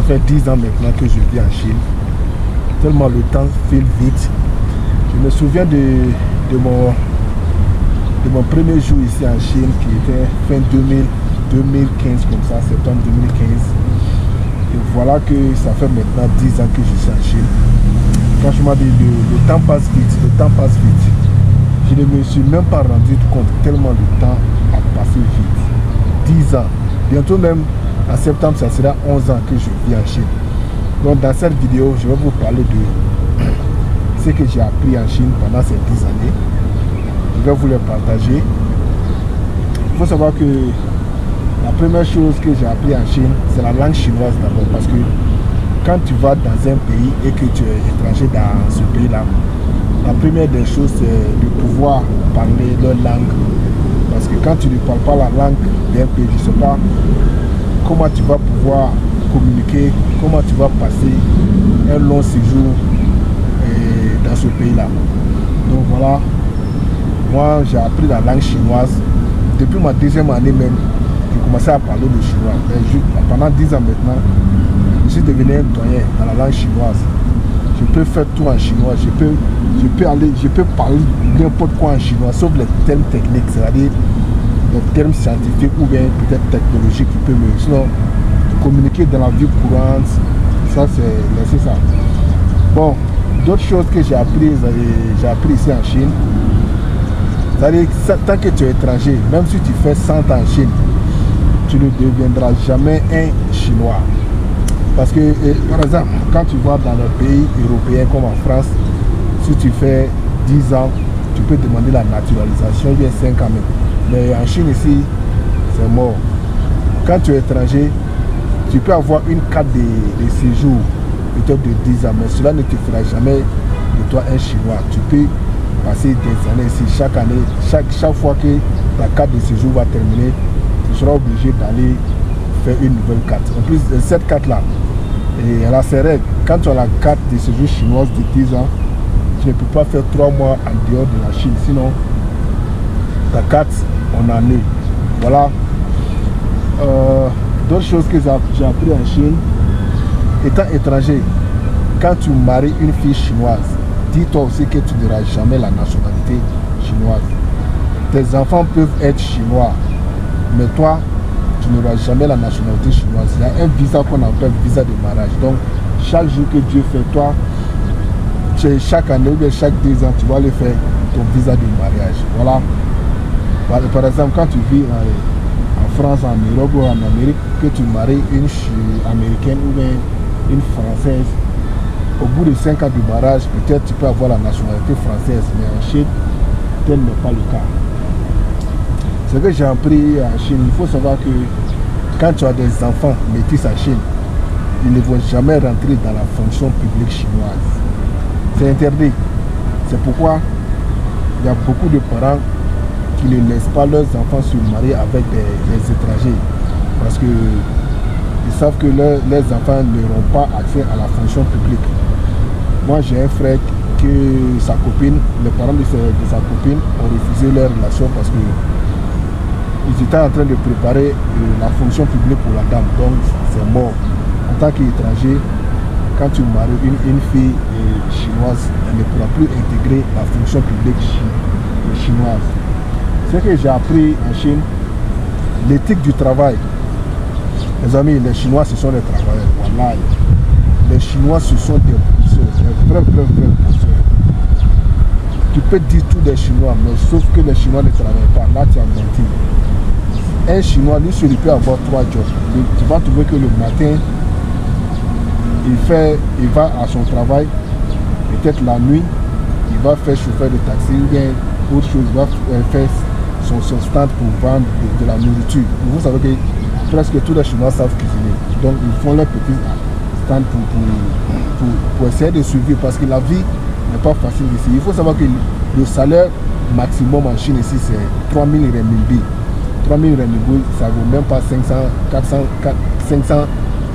fait 10 ans maintenant que je vis en Chine. Tellement le temps file vite. Je me souviens de mon premier jour ici en Chine qui était fin 2015 comme ça, septembre 2015. Et voilà que ça fait maintenant 10 ans que je suis en Chine. Franchement, le temps passe vite, le temps passe vite. Je ne me suis même pas rendu compte tellement le temps a passé vite. 10 ans. Bientôt même, en septembre, ça sera 11 ans que je vis en Chine. Donc dans cette vidéo, je vais vous parler de ce que j'ai appris en Chine pendant ces 10 années. Je vais vous le partager. Il faut savoir que la première chose que j'ai appris en Chine, c'est la langue chinoise d'abord. Parce que quand tu vas dans un pays et que tu es étranger dans ce pays-là, la première des choses, c'est de pouvoir parler leur langue. Parce que quand tu ne parles pas la langue d'un pays, je ne sais pas comment tu vas pouvoir communiquer, comment tu vas passer un long séjour dans ce pays-là. Donc voilà, moi j'ai appris la langue chinoise. Depuis ma deuxième année même, j'ai commencé à parler le chinois. Pendant 10 ans maintenant, je suis devenu un doyen dans la langue chinoise. Je peux faire tout en chinois, je peux parler n'importe quoi en chinois, sauf les termes techniques, c'est-à-dire les termes scientifiques ou bien peut-être technologiques qui peuvent me... Sinon, communiquer dans la vie courante, ça c'est ça. Bon, d'autres choses que j'ai appris ici en Chine, c'est-à-dire tant que tu es étranger, même si tu fais 100 ans en Chine, tu ne deviendras jamais un Chinois. Parce que, par exemple, quand tu vas dans les pays européens comme en France, si tu fais 10 ans, tu peux demander la naturalisation, il y a 5 ans même. Mais en Chine ici, c'est mort. Quand tu es étranger, tu peux avoir une carte de séjour, peut-être de 10 ans, mais cela ne te fera jamais de toi un Chinois. Tu peux passer des années ici, chaque année, chaque fois que ta carte de séjour va terminer, tu seras obligé d'aller faire une nouvelle carte. En plus, cette carte-là, elle a ses règles. Quand tu as la carte de séjour chinoise de 10 ans, tu ne peux pas faire 3 mois en dehors de la Chine. Sinon, ta carte, on en est. Voilà. D'autres choses que j'ai appris en Chine, étant étranger, quand tu maries une fille chinoise, dis-toi aussi que tu n'auras jamais la nationalité chinoise. Tes enfants peuvent être chinois, mais toi, tu n'auras jamais la nationalité chinoise. Il y a un visa qu'on appelle visa de mariage. Donc, chaque jour que Dieu fait, toi, chaque année ou bien chaque 2 ans, tu vas aller faire ton visa de mariage. Voilà. Par exemple, quand tu vis en France, en Europe ou en Amérique, que tu maries une américaine ou bien une française, au bout de 5 ans de mariage, peut-être tu peux avoir la nationalité française, mais en Chine, tel n'est pas le cas. Ce que j'ai appris en Chine, il faut savoir que quand tu as des enfants métis en Chine, ils ne vont jamais rentrer dans la fonction publique chinoise. C'est interdit. C'est pourquoi il y a beaucoup de parents qui ne laissent pas leurs enfants se marier avec des étrangers. Parce qu'ils savent que leurs enfants n'auront pas accès à la fonction publique. Moi, j'ai un frère que sa copine, les parents de sa copine ont refusé leur relation parce que ils étaient en train de préparer la fonction publique pour la dame. Donc, c'est mort. En tant qu'étranger, quand tu maries une fille chinoise, elle ne pourra plus intégrer la fonction publique chinoise. Ce que j'ai appris en Chine, l'éthique du travail. Les amis, les Chinois, ce sont des travailleurs. Voilà. Les Chinois, ce sont des bosseurs, des vrais bosseurs. Tu peux dire tout des Chinois, mais sauf que les Chinois ne travaillent pas. Là, tu as menti. Un Chinois, lui seul, il peut avoir 3 jobs. Tu vas trouver que le matin, il va à son travail, peut-être la nuit, il va faire chauffeur de taxi ou bien autre chose, il va faire son stand pour vendre de la nourriture. Vous savez que presque tous les Chinois savent cuisiner. Donc ils font leur petit stand pour essayer de survivre parce que la vie n'est pas facile ici. Il faut savoir que le salaire maximum en Chine ici c'est 3000 renminbi. 3000 renminbi, ça vaut même pas 500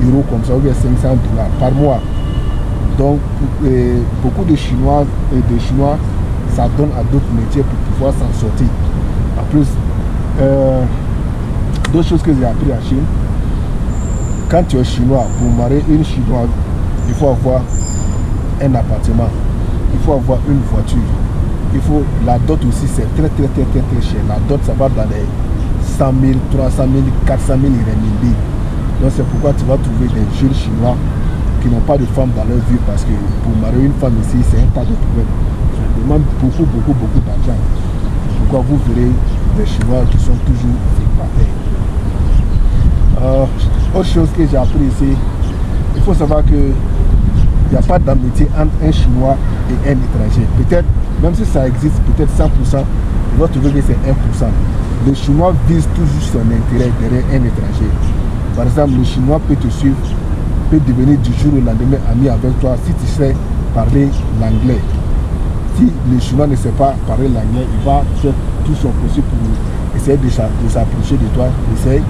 euros comme ça, ou bien 500 dollars par mois. Donc, beaucoup de Chinois et de Chinois s'adonnent à d'autres métiers pour pouvoir s'en sortir. En plus, d'autres choses que j'ai appris en Chine, quand tu es chinois, pour marier une chinoise, il faut avoir un appartement, il faut avoir une voiture. Il faut, la dot aussi, c'est très cher. La dot, ça va dans les 100 000, 300 000, 400 000 renminbi. Donc c'est pourquoi tu vas trouver des jeunes chinois qui n'ont pas de femmes dans leur vie, parce que pour marier une femme ici, c'est un tas de problèmes. Ça demande beaucoup d'argent. C'est pourquoi vous verrez des Chinois qui sont toujours célibataires. Autre chose que j'ai appris ici, il faut savoir que il n'y a pas d'amitié entre un Chinois et un étranger. Peut-être, même si ça existe, peut-être 100%, il va trouver que c'est 1%. Le Chinois vise toujours son intérêt derrière un étranger. Par exemple, le Chinois peut te suivre, peut devenir du jour au lendemain ami avec toi si tu sais parler l'anglais. Si le Chinois ne sait pas parler l'anglais, il va faire tout son possible pour essayer de s'approcher de toi, essayer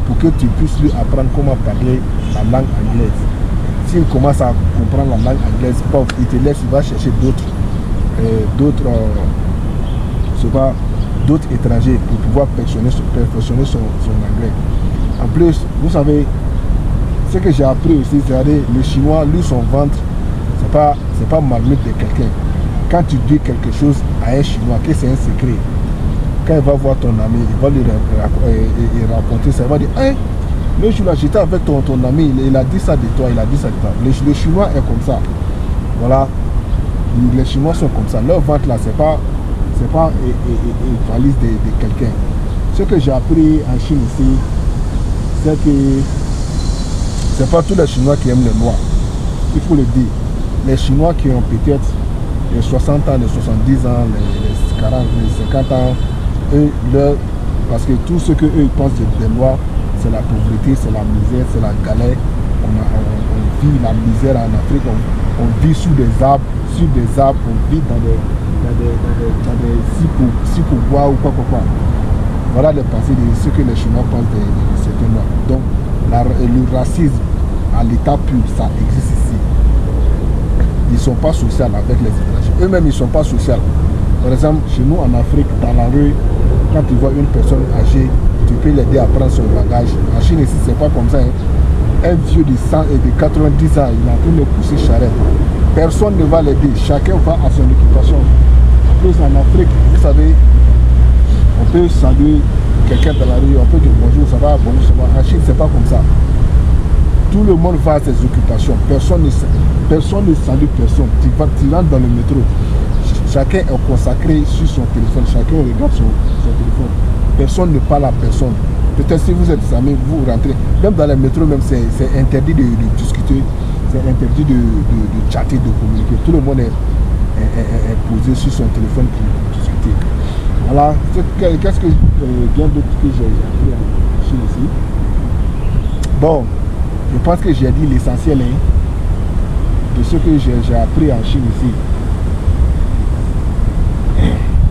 pour que tu puisses lui apprendre comment parler la langue anglaise. S'il commence à comprendre la langue anglaise, il te laisse, il va chercher d'autres étrangers pour pouvoir perfectionner son anglais. En plus, vous savez, ce que j'ai appris aussi, c'est-à-dire le Chinois, lui, son ventre, c'est pas marmite de quelqu'un. Quand tu dis quelque chose à un Chinois, que c'est un secret, quand il va voir ton ami, il va lui raconter ça, il va dire, hein, le jour-là, j'étais avec ton ami, il a dit ça de toi, il a dit ça de toi. Le Chinois est comme ça. Voilà. Les Chinois sont comme ça. Leur ventre là, c'est pas une valise de quelqu'un. Ce que j'ai appris en Chine ici, c'est que c'est pas tous les Chinois qui aiment les Noirs. Il faut le dire. Les Chinois qui ont peut-être les 60 ans, les 70 ans, les 40, les 50 ans, parce que tout ce qu'eux ils pensent des Noirs, c'est la pauvreté, c'est la misère, c'est la galère. On vit la misère en Afrique, on vit sous des arbres, on vit dans des sipobois ou quoi. Voilà les pensées de ce que les Chinois pensent de certains Noirs. Donc le racisme à l'état pur, ça existe ici. Ils ne sont pas sociaux avec les étrangers. Eux-mêmes, ils ne sont pas sociaux. Par exemple, chez nous en Afrique, dans la rue, quand tu vois une personne âgée, tu peux l'aider à prendre son bagage. En Chine ici, c'est pas comme ça. Hein. Un vieux de 100 et de 90 ans, il est en train de pousser charrette. Personne ne va l'aider. Chacun va à son occupation. En plus, en Afrique, vous savez, on peut saluer quelqu'un dans la rue, on peut dire bonjour, ça va, bonjour, ça va. En Chine, c'est pas comme ça. Tout le monde va à ses occupations. Personne ne salue personne. Tu rentres dans le métro. Chacun est consacré sur son téléphone. Chacun regarde son téléphone. Personne ne parle à personne. Peut-être si vous êtes amis, vous rentrez. Même dans le métro, même c'est interdit de discuter. C'est interdit de chatter, de communiquer. Tout le monde est posé sur son téléphone pour discuter. Voilà. Qu'est-ce que bien d'autre que j'ai appris en Chine ici? Bon, je pense que j'ai dit l'essentiel de ce que j'ai appris en Chine ici.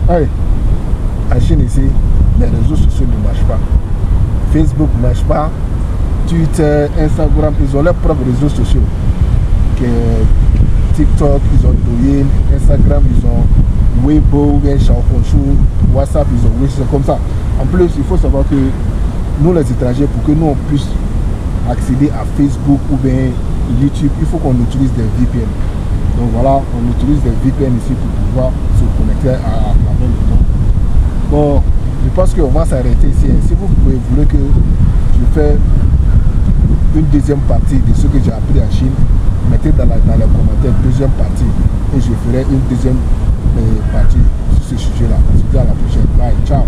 Ouais. En Chine ici, les réseaux sociaux ne marchent pas. Facebook ne marche pas. Twitter, Instagram, ils ont leurs propres réseaux sociaux. TikTok, ils ont Douyin, Instagram, ils ont Weibo, WhatsApp, ils ont Wish, comme ça. En plus, il faut savoir que nous, les étrangers, pour que nous on puisse accéder à Facebook ou bien YouTube, il faut qu'on utilise des VPN. Donc voilà, on utilise des VPN ici pour pouvoir se connecter à travers le monde. Bon, je pense qu'on va s'arrêter ici. Si vous voulez que je fasse une deuxième partie de ce que j'ai appris en Chine, mettez dans les commentaires deuxième partie et je ferai une deuxième partie sur ce sujet-là. Je vous dis à la prochaine. Bye, ciao.